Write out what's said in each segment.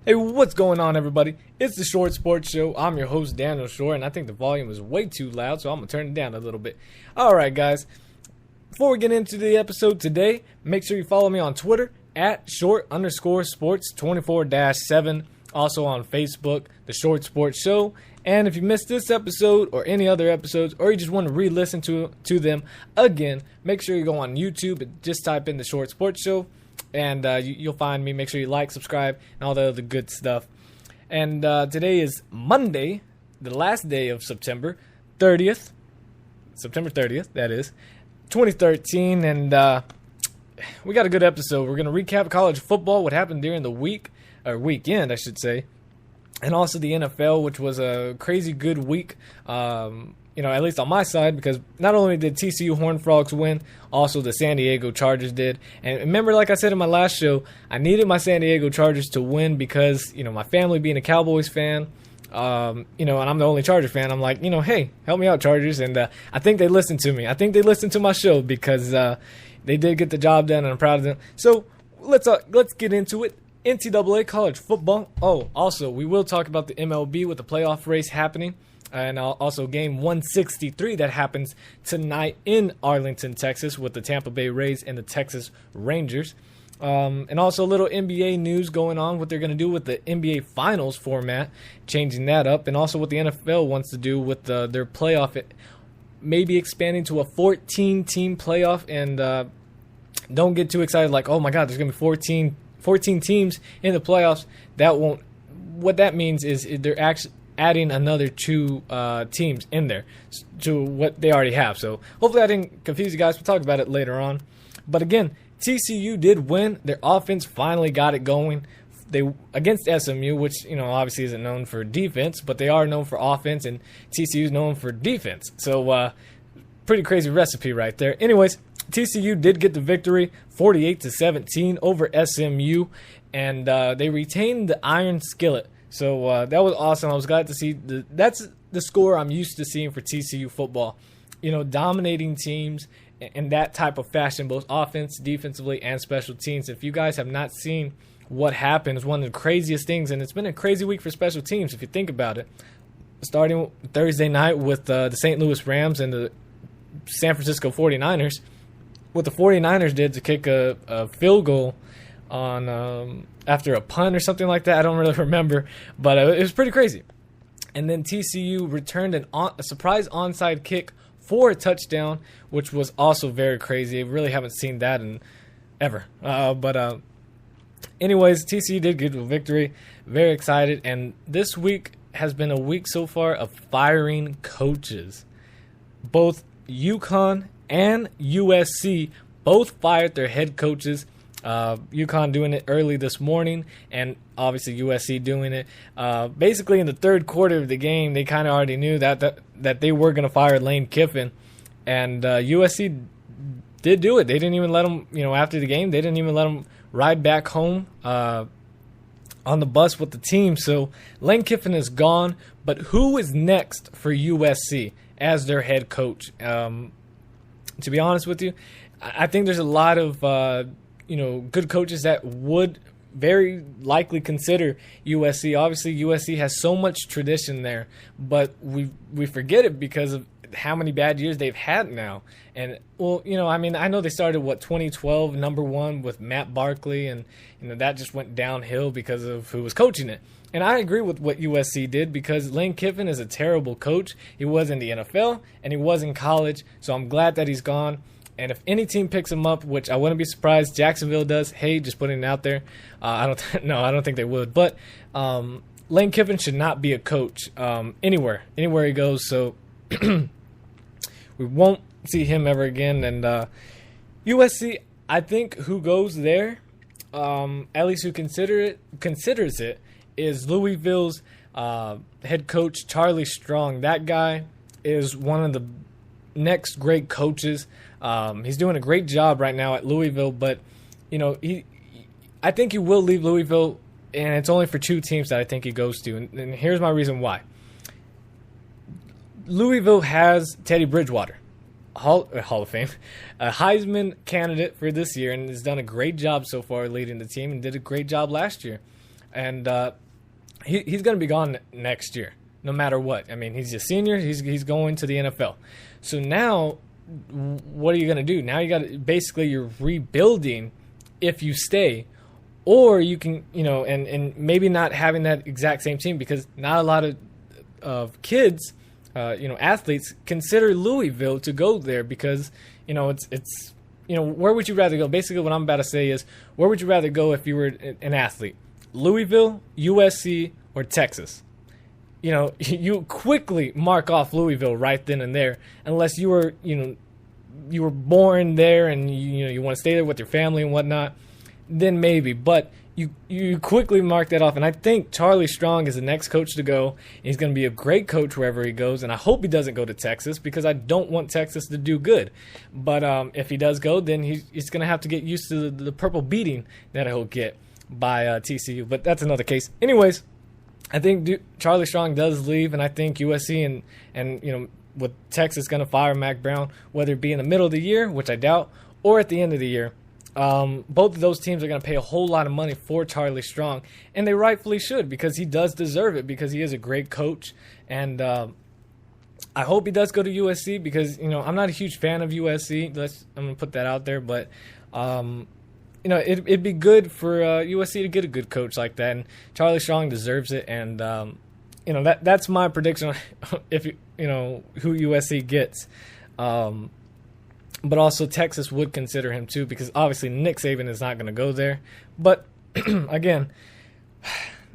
Hey, what's going on, everybody? It's the Short Sports Show. I'm your host, Daniel Shore, and I think the volume is way too loud, so I'm going to turn it down a little bit. All right, guys. Before we get into the episode today, make sure you follow me on Twitter at short_sports24-7. Also on Facebook, the Short Sports Show. And if you missed this episode or any other episodes, or you just want to re-listen to them again, make sure you go on YouTube and just type in the Short Sports Show. And you'll find me. Make sure you like, subscribe, and all the other good stuff. And today is Monday, the last day of September 30th. September 30th, that is, 2013. And we got a good episode. We're going to recap college football, what happened during the week, or weekend, I should say. And also the NFL, which was a crazy good week. At least on my side, because not only did TCU Horned Frogs win, also the San Diego Chargers did. And remember, like I said in my last show, I needed my San Diego Chargers to win because, my family being a Cowboys fan, and I'm the only Chargers fan. I'm like, hey, help me out, Chargers. And I think they listened to me. I think they listened to my show because they did get the job done, and I'm proud of them. So let's get into it. NCAA college football. Oh, also, we will talk about the MLB with the playoff race happening. And also game 163 that happens tonight in Arlington, Texas with the Tampa Bay Rays and the Texas Rangers. And also a little NBA news going on, what they're going to do with the NBA Finals format, changing that up. And also what the NFL wants to do with their playoff, maybe expanding to a 14-team playoff. And don't get too excited like, oh my God, there's going to be 14 teams in the playoffs. What that means is they're actually adding another two teams in there to what they already have. So hopefully I didn't confuse you guys. We'll talk about it later on. But again, TCU did win. Their offense finally got it going. They against SMU, which obviously isn't known for defense, but they are known for offense, and TCU is known for defense. So pretty crazy recipe right there. Anyways, TCU did get the victory, 48-17 over SMU, and they retained the Iron Skillet. So that was awesome. I was glad to see. That's the score I'm used to seeing for TCU football. Dominating teams in that type of fashion, both offense, defensively, and special teams. If you guys have not seen what happened, it's one of the craziest things, and it's been a crazy week for special teams if you think about it. Starting Thursday night with the St. Louis Rams and the San Francisco 49ers. What the 49ers did to kick a field goal on after a punt or something like that. I don't really remember, but it was pretty crazy. And then TCU returned a surprise onside kick for a touchdown, which was also very crazy. I really haven't seen that in ever. Anyways, TCU did get a victory. Very excited. And this week has been a week so far of firing coaches. Both UConn and USC both fired their head coaches. UConn doing it early this morning, and obviously USC doing it. Basically, in the third quarter of the game, they kind of already knew that they were going to fire Lane Kiffin, and USC did do it. They didn't even let them, after the game, they didn't even let them ride back home on the bus with the team. So Lane Kiffin is gone, but who is next for USC as their head coach? To be honest with you, I think there's a lot of good coaches that would very likely consider USC. Obviously, USC has so much tradition there, but we forget it because of how many bad years they've had now. And, I know they started, 2012, number one with Matt Barkley, and, that just went downhill because of who was coaching it. And I agree with what USC did because Lane Kiffin is a terrible coach. He was in the NFL, and he was in college, so I'm glad that he's gone. And if any team picks him up, which I wouldn't be surprised, Jacksonville does. Hey, just putting it out there. I don't think they would. But Lane Kiffin should not be a coach anywhere he goes. So we won't see him ever again. And USC, I think who goes there, at least who considers it, is Louisville's head coach Charlie Strong. That guy is one of the next great coaches. He's doing a great job right now at Louisville, but I think he will leave Louisville, and it's only for two teams that I think he goes to, and here's my reason why. Louisville has Teddy Bridgewater, Hall of Fame, a Heisman candidate for this year, and has done a great job so far leading the team, and did a great job last year. and he's going to be gone next year, no matter what. I mean, he's a senior. He's going to the NFL. So now, what are you going to do? Now you're rebuilding if you stay, or you can, and maybe not having that exact same team, because not a lot of kids, athletes consider Louisville to go there because, it's where would you rather go? Basically, what I'm about to say is, where would you rather go if you were an athlete? Louisville, USC, or Texas? You quickly mark off Louisville right then and there, unless you were born there and you want to stay there with your family and whatnot, then maybe. But you quickly mark that off, and I think Charlie Strong is the next coach to go. He's going to be a great coach wherever he goes, and I hope he doesn't go to Texas, because I don't want Texas to do good. But if he does go, then he's going to have to get used to the purple beating that he'll get by TCU. But that's another case. Anyways, I think Charlie Strong does leave, and I think USC and with Texas going to fire Mac Brown, whether it be in the middle of the year, which I doubt, or at the end of the year. Both of those teams are going to pay a whole lot of money for Charlie Strong, and they rightfully should, because he does deserve it, because he is a great coach. And I hope he does go to USC, because I'm not a huge fan of USC. I'm going to put that out there, but it'd be good for USC to get a good coach like that, and Charlie Strong deserves it. And that's my prediction if who USC gets. But also Texas would consider him too, because obviously Nick Saban is not going to go there. But again,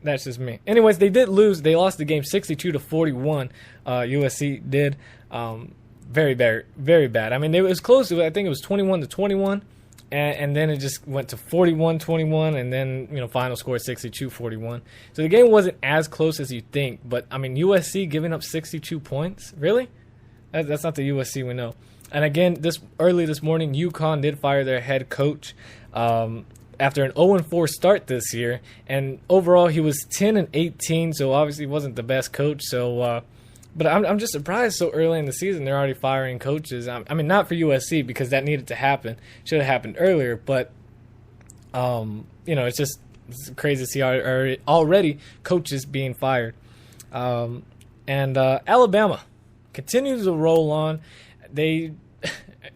that's just me. Anyways, they did lose. They lost the game 62-41. USC did. Very bad, very bad. I mean, it was close. I think it was 21-21, and then it just went to 41-21, and then final score 62-41. So the game wasn't as close as you think. But I mean, USC giving up 62 points, really? That's not the USC we know. And again, early this morning, UConn did fire their head coach after an 0-4 start this year. And overall, he was 10-18, so obviously he wasn't the best coach. So, but I'm just surprised so early in the season they're already firing coaches. I mean, not for USC, because that needed to happen. Should have happened earlier. But it's crazy to see already coaches being fired. And Alabama continues to roll on. They,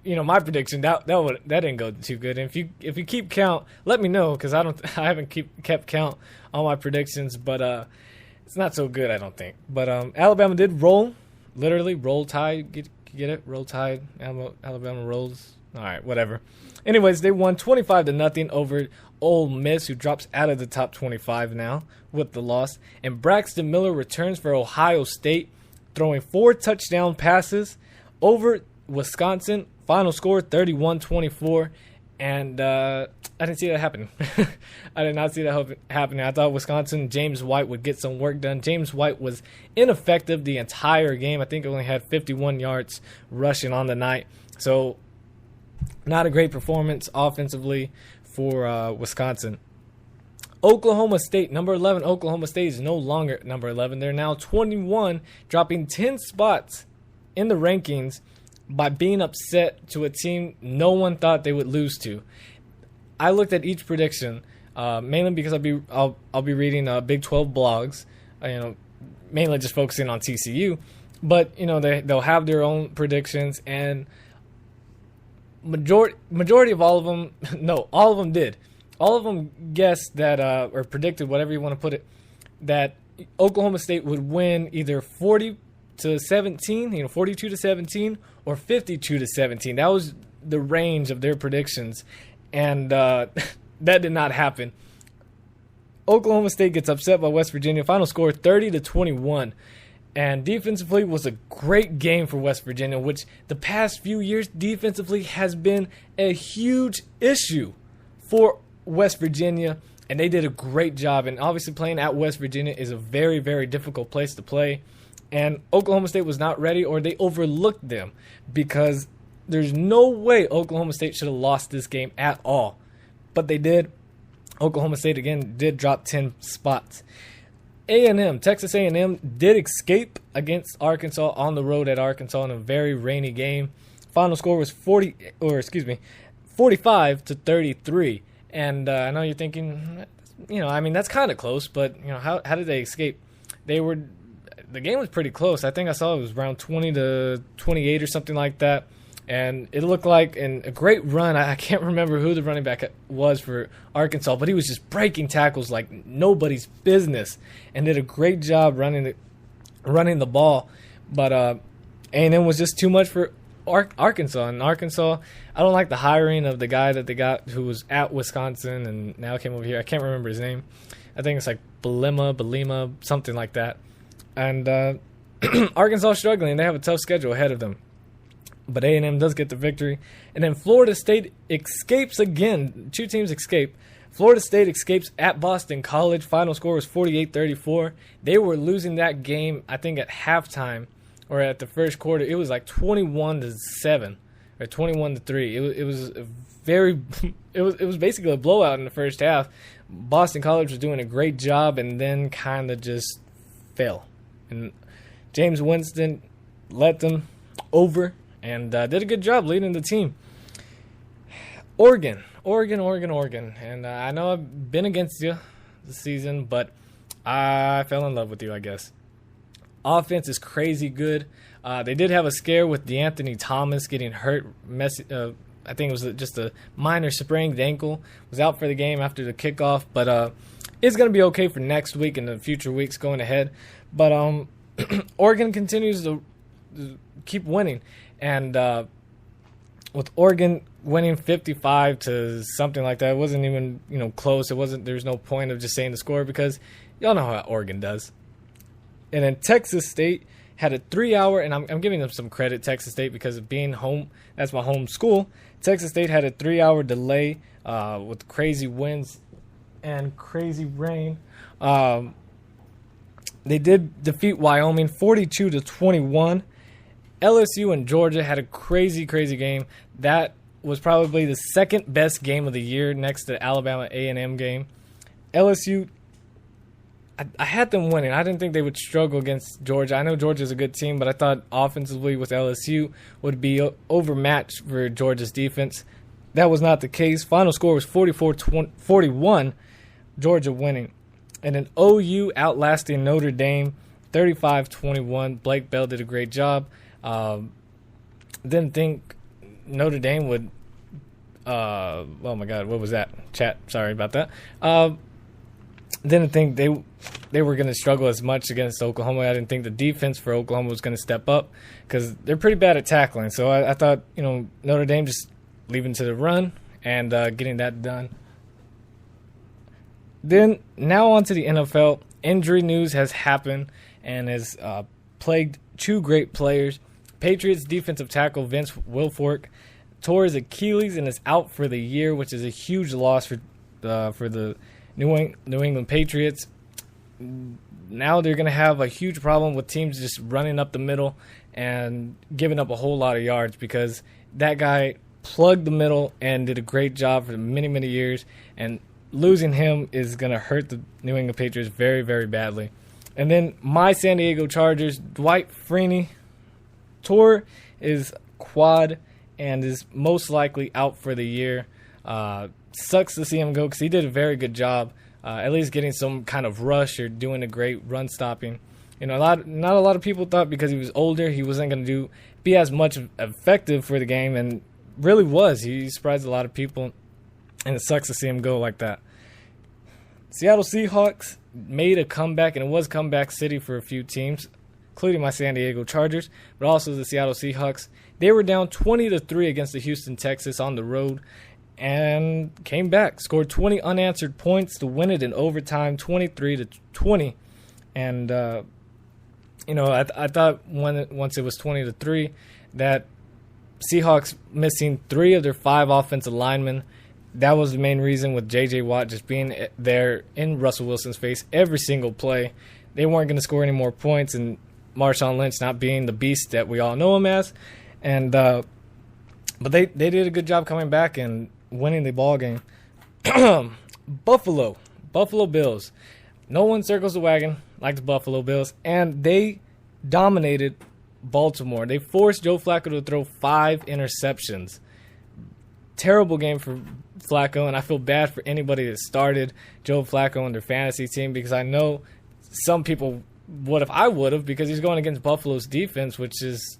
my prediction that didn't go too good. And if you keep count, let me know, because I haven't kept count on my predictions, but it's not so good, I don't think. But Alabama did literally roll tide. Get it? Roll tide. Alabama rolls. All right, whatever. Anyways, they won 25-0 over Ole Miss, who drops out of the top 25 now with the loss. And Braxton Miller returns for Ohio State, throwing 4 touchdown passes over Wisconsin. Final score 31-24, and I didn't see that happen. I did not see that happening. I thought Wisconsin, James White would get some work done. James White was ineffective the entire game. I think he only had 51 yards rushing on the night. So not a great performance offensively for Wisconsin. Oklahoma State, number 11. Oklahoma State is no longer number 11. They're now 21, dropping 10 spots in the rankings by being upset to a team no one thought they would lose to. I looked at each prediction, mainly because I'll be reading Big 12 blogs, mainly just focusing on TCU, but they'll have their own predictions, and majority of all of them, no, all of them did. All of them guessed that, or predicted, whatever you want to put it, that Oklahoma State would win either 40-17, 42-17, or 52-17. That was the range of their predictions, and that did not happen. Oklahoma State gets upset by West Virginia. Final score 30-21. And defensively was a great game for West Virginia, which the past few years defensively has been a huge issue for West Virginia, and they did a great job. And obviously playing at West Virginia is a very, very difficult place to play. And Oklahoma State was not ready, or they overlooked them, because there's no way Oklahoma State should have lost this game at all. But they did. Oklahoma State, again, did drop 10 spots. Texas A&M did escape against Arkansas on the road at Arkansas in a very rainy game. Final score was 45-33. And I know you're thinking, I mean, that's kind of close, but, how did they escape? The game was pretty close. I think I saw it was around 20-28 or something like that. And it looked like in a great run. I can't remember who the running back was for Arkansas, but he was just breaking tackles like nobody's business and did a great job running the ball. But A&M was just too much for Arkansas. And Arkansas, I don't like the hiring of the guy that they got who was at Wisconsin and now came over here. I can't remember his name. I think it's like Belima, something like that. And Arkansas struggling. They have a tough schedule ahead of them. But A&M does get the victory. And then Florida State escapes again. Two teams escape. Florida State escapes at Boston College. Final score was 48-34. They were losing that game, I think, at halftime or at the first quarter. It was like 21-7 or 21-3. It was a very it was basically a blowout in the first half. Boston College was doing a great job and then kind of just fell. And James Winston let them over. And did a good job leading the team. Oregon. And I know I've been against you this season, but I fell in love with you, I guess. Offense is crazy good. They did have a scare with DeAnthony Thomas getting hurt. I think it was just a minor sprained ankle. Was out for the game after the kickoff, but it's going to be okay for next week and the future weeks going ahead. But Oregon continues to keep winning. And with Oregon winning 55 to something like that, it wasn't even close. There was no point of just saying the score because y'all know how Oregon does. And then Texas State had a 3-hour, and I'm giving them some credit, Texas State, because of being home. That's my home school. Texas State had a 3-hour delay with crazy winds and crazy rain. They did defeat Wyoming 42-21. LSU and Georgia had a crazy game. That was probably the second best game of the year next to the Alabama A&M game. LSU, I had them winning. I didn't think they would struggle against Georgia. I know Georgia's a good team, but I thought offensively with LSU would be overmatched for Georgia's defense. That was not the case. Final score was 44-41, Georgia winning. And then OU outlasting Notre Dame 35-21. Blake Bell did a great job. Didn't think Notre Dame would oh my god, what was that? Chat, sorry about that. Didn't think they were going to struggle as much against Oklahoma. I didn't think the defense for Oklahoma was going to step up because they're pretty bad at tackling. So I thought, Notre Dame just leaving to the run and getting that done. Then now on to the NFL. Injury news has happened and has plagued two great players. Patriots defensive tackle Vince Wilfork tore his Achilles and is out for the year, which is a huge loss for the New England Patriots. Now they're going to have a huge problem with teams just running up the middle and giving up a whole lot of yards because that guy plugged the middle and did a great job for many years, and losing him is going to hurt the New England Patriots very, very badly. And then my San Diego Chargers, Dwight Freeney, tore his quad and is most likely out for the year. Sucks to see him go because he did a very good job, at least getting some kind of rush or doing a great run stopping. Not a lot of people thought because he was older he wasn't going to be as much effective for the game, and really was. He surprised a lot of people, and it sucks to see him go like that. Seattle Seahawks made a comeback, and it was comeback city for a few teams, including my San Diego Chargers, but also the Seattle Seahawks. They were down 20-3 against the Houston Texans on the road and came back, scored 20 unanswered points to win it in overtime, 23-20. And, I thought once it was 20-3 that Seahawks missing 3 of their 5 offensive linemen, that was the main reason with J.J. Watt just being there in Russell Wilson's face every single play. They weren't going to score any more points, and Marshawn Lynch not being the beast that we all know him as. And but they did a good job coming back and winning the ball game. Buffalo Bills. No one circles the wagon like the Buffalo Bills, and they dominated Baltimore. They forced Joe Flacco to throw 5 interceptions. terrible game for Flacco, and I feel bad for anybody that started Joe Flacco on their fantasy team, because I know some people would have. I would have, because he's going against Buffalo's defense, which is,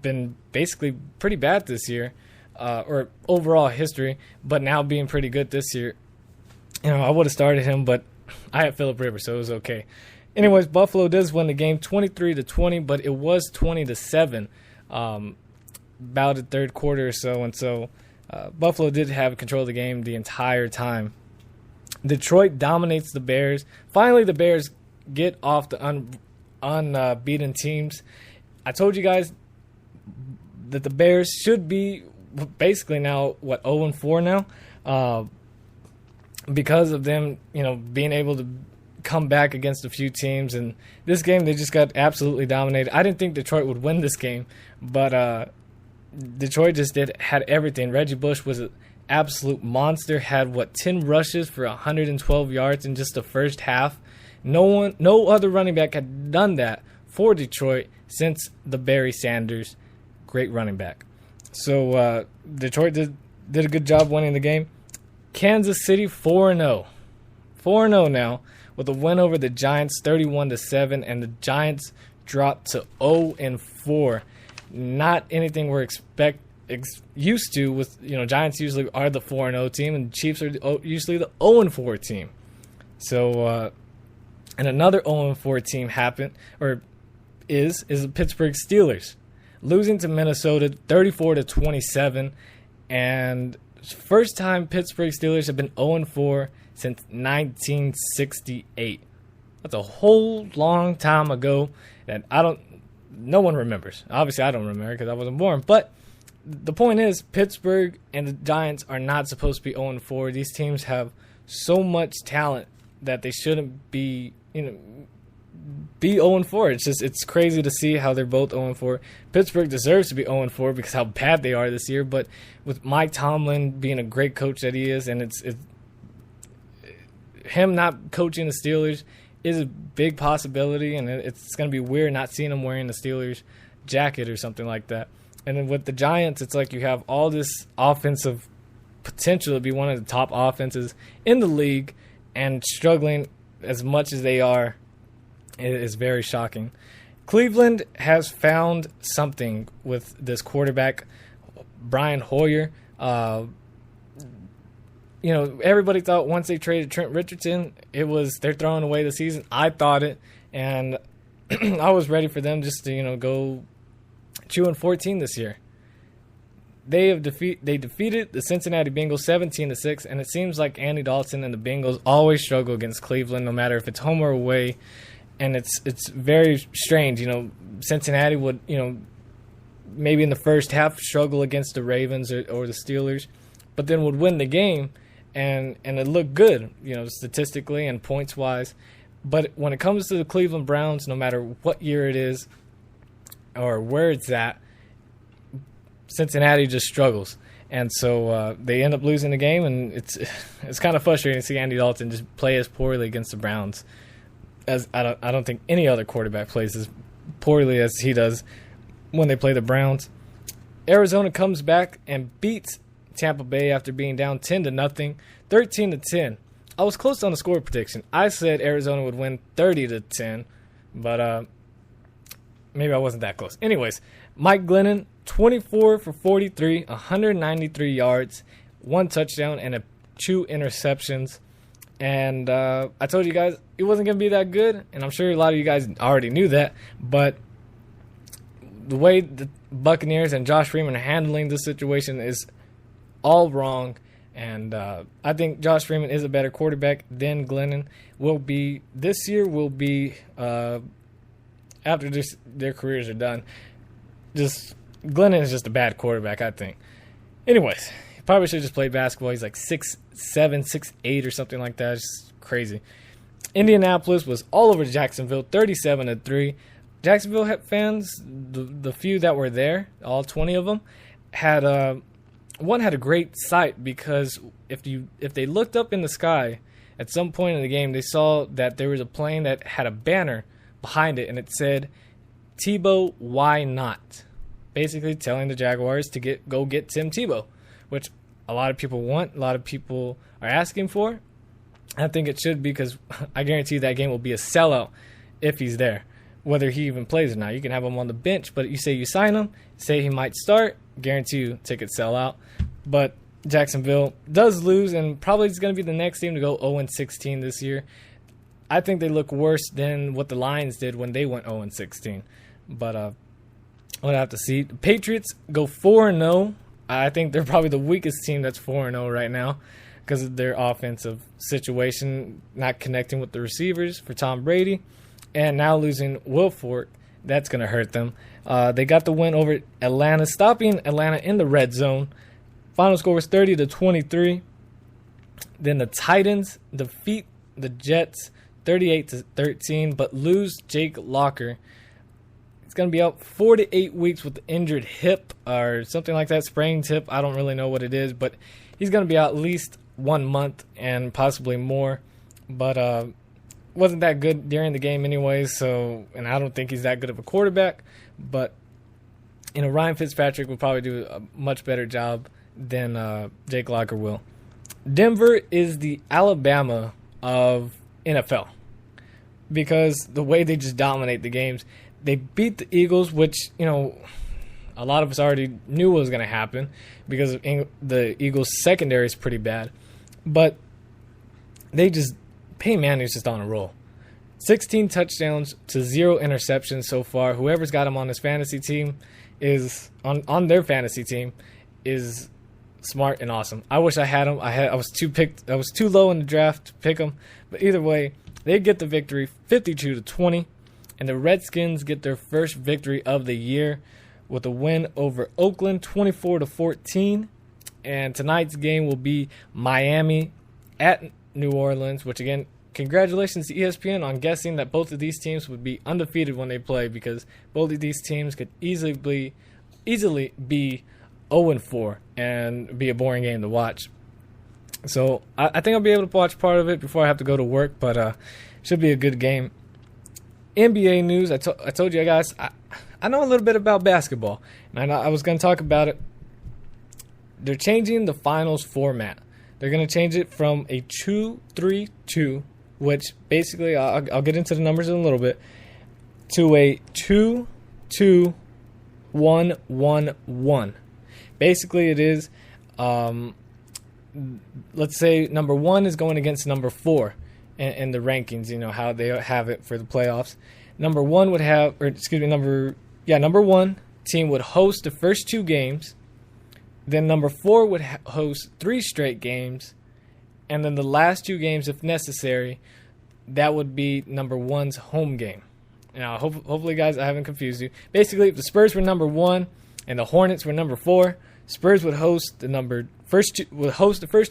been basically pretty bad this year, or overall history, but now being pretty good this year. I would have started him, but I had Phillip Rivers, so it was okay. Anyways, Buffalo does win the game 23-20, but it was 20-7 about the third quarter or so, and so Buffalo did have control of the game the entire time. Detroit dominates the Bears. Finally, the Bears get off the unbeaten teams. I told you guys that the Bears should be basically now, 0-4 now, because of them, being able to come back against a few teams. And this game, they just got absolutely dominated. I didn't think Detroit would win this game, but Detroit just had everything. Reggie Bush was an absolute monster, had 10 rushes for 112 yards in just the first half. No other running back had done that for Detroit since the Barry Sanders, great running back. So Detroit did a good job winning the game. Kansas City 4-0. 4-0 now, with a win over the Giants 31-7, and the Giants dropped to 0-4. Not anything we're used to with, Giants usually are the 4-0 team, and Chiefs are usually the 0-4 team. So, and another 0-4 team is the Pittsburgh Steelers, losing to Minnesota 34-27, and first time Pittsburgh Steelers have been 0-4 since 1968. That's a whole long time ago that no one remembers. Obviously, I don't remember because I wasn't born. But the point is, Pittsburgh and the Giants are not supposed to be 0-4. These teams have so much talent that they shouldn't be, be 0-4. It's crazy to see how they're both 0-4. Pittsburgh deserves to be 0-4 because how bad they are this year. But with Mike Tomlin being a great coach that he is, and it's him not coaching the Steelers is a big possibility, and it's going to be weird not seeing him wearing the Steelers jacket or something like that. And then with the Giants, it's like you have all this offensive potential to be one of the top offenses in the league, and struggling as much as they are is very shocking. Cleveland has found something with this quarterback, Brian Hoyer. Everybody thought once they traded Trent Richardson, they're throwing away the season. I thought it, and I was ready for them just to go 2-14 this year. They defeated the Cincinnati Bengals 17-6, and it seems like Andy Dalton and the Bengals always struggle against Cleveland, no matter if it's home or away, and it's very strange. Cincinnati would maybe in the first half struggle against the Ravens or the Steelers, but then would win the game. And it looked good, statistically and points-wise. But when it comes to the Cleveland Browns, no matter what year it is or where it's at, Cincinnati just struggles. And so they end up losing the game, and it's kind of frustrating to see Andy Dalton just play as poorly against the Browns. As I don't think any other quarterback plays as poorly as he does when they play the Browns. Arizona comes back and beats Tampa Bay after being down 10-0, 13-10. I was close on the score prediction. I said Arizona would win 30-10, but maybe I wasn't that close. Anyways, Mike Glennon, 24 for 43, 193 yards, 1 touchdown, and 2 interceptions. And I told you guys it wasn't going to be that good, and I'm sure a lot of you guys already knew that, but the way the Buccaneers and Josh Freeman are handling this situation is all wrong, and I think Josh Freeman is a better quarterback than Glennon this year will be after their careers are done. Glennon is just a bad quarterback, I think. Anyways, he probably should have just played basketball. He's like 6'7", 6'8", or something like that. It's just crazy. Indianapolis was all over Jacksonville, 37-3. Jacksonville fans, the few that were there, all 20 of them, had a great sight, because if they looked up in the sky at some point in the game, they saw that there was a plane that had a banner behind it, and it said, "Tebow, why not?" Basically telling the Jaguars to go get Tim Tebow, which a lot of people want, a lot of people are asking for. I think it should be, because I guarantee that game will be a sellout if he's there, whether he even plays or not. You can have him on the bench, but you say you sign him, say he might start, guarantee you tickets sell out. But Jacksonville does lose, and probably is going to be the next team to go 0-16 this year. I think they look worse than what the Lions did when they went 0-16. But we'll have to see. The Patriots go 4-0. I think they're probably the weakest team that's 4-0 right now because of their offensive situation, not connecting with the receivers for Tom Brady, and now losing Wilfork. That's going to hurt them. They got the win over Atlanta, stopping Atlanta in the red zone. Final score was 30-23. Then the Titans defeat the Jets 38-13, but lose Jake Locker. He's going to be out 4 to 8 weeks with the injured hip or something like that, sprained hip. I don't really know what it is, but he's going to be out at least 1 month and possibly more. But wasn't that good during the game anyway, and I don't think he's that good of a quarterback. But Ryan Fitzpatrick will probably do a much better job than Jake Locker will. Denver is the Alabama of NFL because the way they just dominate the games. They beat the Eagles, which, a lot of us already knew was going to happen because the Eagles' secondary is pretty bad. But Peyton Manning's just on a roll. 16 touchdowns to 0 interceptions so far. Whoever's got him on his fantasy team is on their fantasy team is smart and awesome. I wish I had him. I was too low in the draft to pick him. But either way, they get the victory 52-20. And the Redskins get their first victory of the year with a win over Oakland 24-14. And tonight's game will be Miami at New Orleans, which again, congratulations to ESPN on guessing that both of these teams would be undefeated when they play, because both of these teams could easily be 0-4 and be a boring game to watch. So I think I'll be able to watch part of it before I have to go to work, but should be a good game. NBA news, I told you guys, I know a little bit about basketball, and I was going to talk about it. They're changing the finals format. They're going to change it from a 2-3-2, which basically, I'll get into the numbers in a little bit, to a 2-2-1-1-1. Basically, it is, let's say number 1 is going against number 4 in the rankings, how they have it for the playoffs. Number 1 would have, number 1 team would host the first 2 games. Then number 4 would host 3 straight games. And then the last 2 games, if necessary, that would be number 1's home game. Now, hopefully, guys, I haven't confused you. Basically, if the Spurs were number 1 and the Hornets were number 4, Spurs would host the first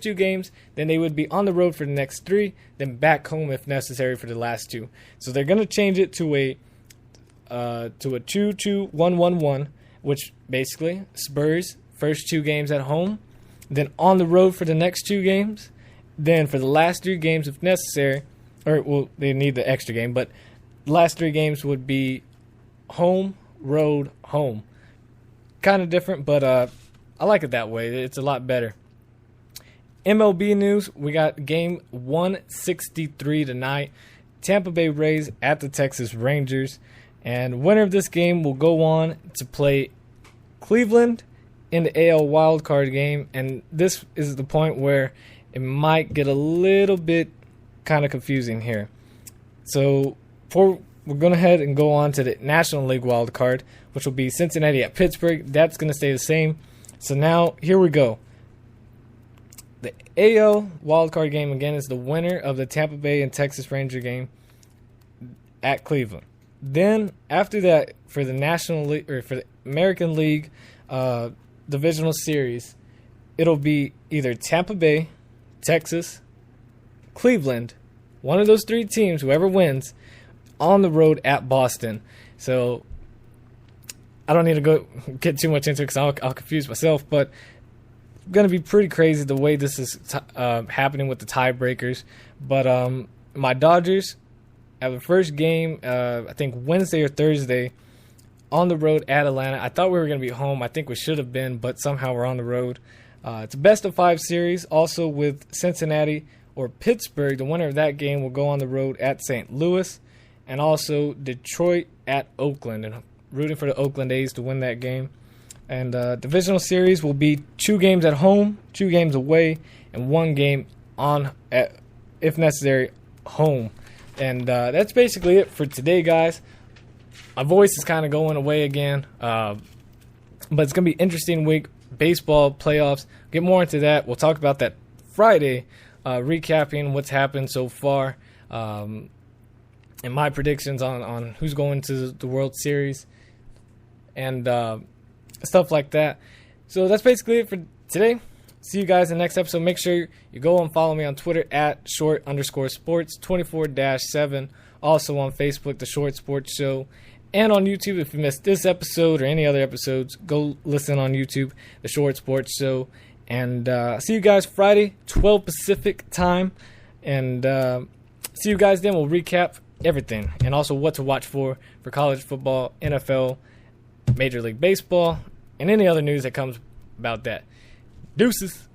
2 games, then they would be on the road for the next 3, then back home if necessary for the last 2. So they're going to change it to a 2-2-1-1-1, which basically Spurs first 2 games at home, then on the road for the next 2 games, then for the last 3 games if necessary, they need the extra game, but the last 3 games would be home, road, home. Kind of different, but I like it that way. It's a lot better. MLB news, we got game 163 tonight. Tampa Bay Rays at the Texas Rangers. And winner of this game will go on to play Cleveland in the AL wildcard game. And this is the point where it might get a little bit kind of confusing here. So we're going to head and go on to the National League wildcard, which will be Cincinnati at Pittsburgh. That's going to stay the same. So now, here we go. The AL wildcard game, again, is the winner of the Tampa Bay and Texas Ranger game at Cleveland. Then, after that, for the National League, or for the American League Divisional Series, it'll be either Tampa Bay, Texas, Cleveland, one of those 3 teams, whoever wins, on the road at Boston. So I don't need to get too much into it because I'll confuse myself, but it's going to be pretty crazy the way this is happening with the tiebreakers. But my Dodgers have the first game, I think Wednesday or Thursday, on the road at Atlanta. I thought we were going to be home. I think we should have been, but somehow we're on the road. It's a best-of-5 series, also with Cincinnati or Pittsburgh. The winner of that game will go on the road at St. Louis, and also Detroit at Oakland. And I'm rooting for the Oakland A's to win that game. And divisional series will be 2 games at home, 2 games away, and 1 game if necessary, home. And that's basically it for today, guys. My voice is kind of going away again, but it's going to be an interesting week. Baseball, playoffs, get more into that. We'll talk about that Friday, recapping what's happened so far, and my predictions on who's going to the World Series, and stuff like that. So that's basically it for today. See you guys in the next episode. Make sure you go and follow me on Twitter at short_sports24-7. Also on Facebook, The Short Sports Show. And on YouTube, if you missed this episode or any other episodes, go listen on YouTube, The Short Sports Show. And see you guys Friday, 12 Pacific time. And see you guys then. We'll recap everything. And also what to watch for college football, NFL, Major League Baseball, and any other news that comes about that. Deuces.